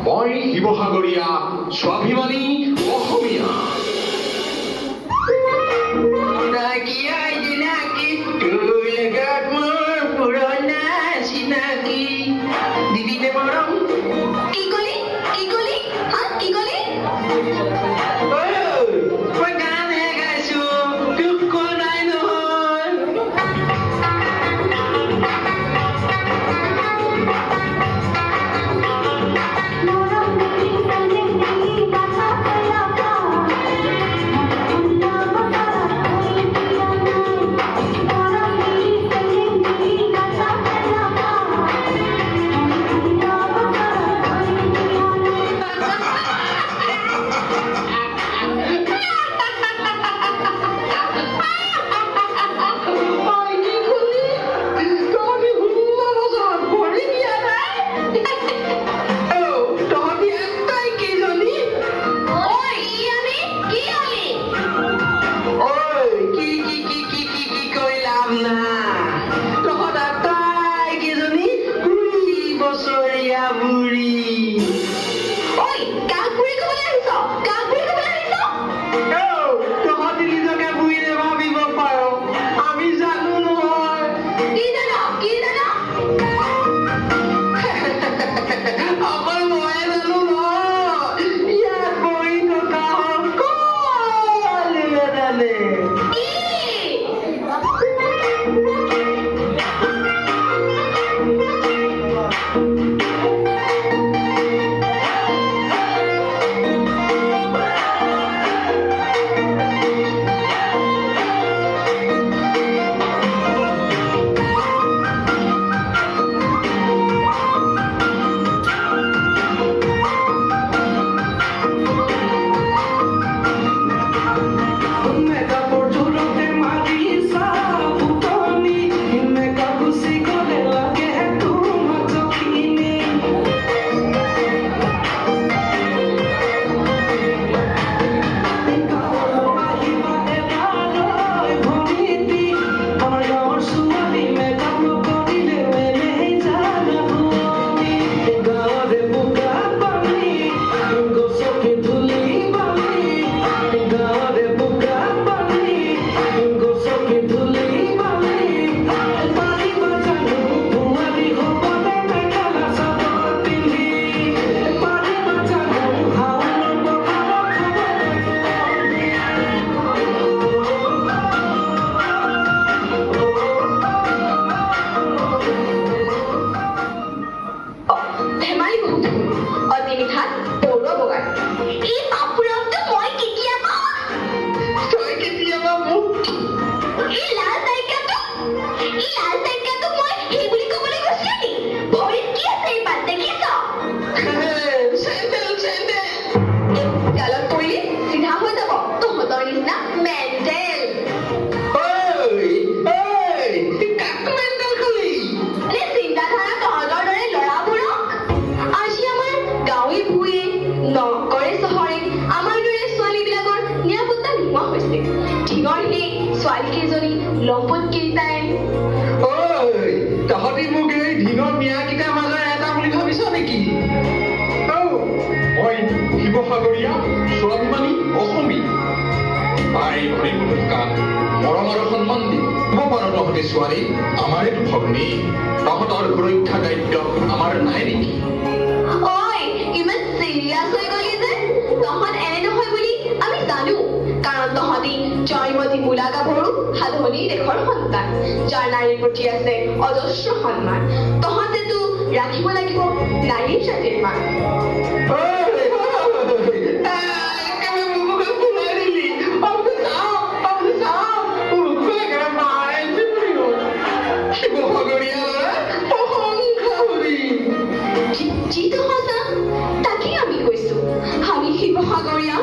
মই শিৱসাগৰীয়া স্বাভিমানী অসমীয়া। শিৱসাগৰীয়া স্বাভিমানী অসমীয়া। তাই ঘৰে থকা মৰম আৰু সন্মান দিব পাৰো তহঁতে ছোৱালী, আমাৰেতো ভগ্নী, তহঁতৰ সুৰক্ষা দায়িত্ব আমাৰ নাই নেকি? ইমান চিৰিয়াছ হৈ গলি যে? তহঁত এনে নহয় বুলি আমি জানো, কাৰণ তহঁতি জয়মতী মূলা গাভৰু সাধনী দেশৰ সন্তান, যাৰ নাৰীৰ প্ৰতি আছে অজস্ৰ সন্মান। তহঁতেতো ৰাখিব লাগিব নাৰীৰ জাতিৰ মান। যিটো সঁচা তাকেই আমি কৈছো। আমি শিৱসাগৰীয়া,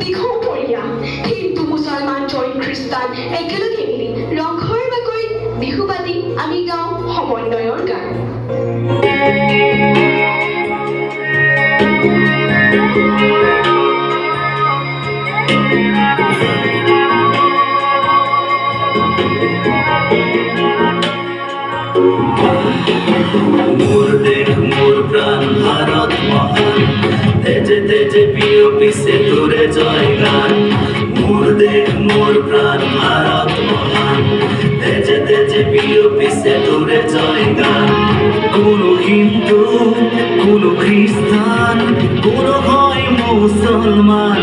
দীঘলীয়া, হিন্দু মুছলমান জৈন খ্ৰীষ্টান একেলগে মিলি ৰংঘৰ বাকৰিত বিহু পাতি আমি গাওঁ সমন্বয়ৰ গান। মোর দেশ মোর প্রাণ ভারত মহান। তেজে প্রিয় পিছে তোরে জয়গান মোর দেহ মোর প্রাণ ভারত মহান তেজে তেজে প্রিয় পিছে তোরে জয়গান কোন হিন্দু কোন খ্রিস্টান কোন হয় মুসলমান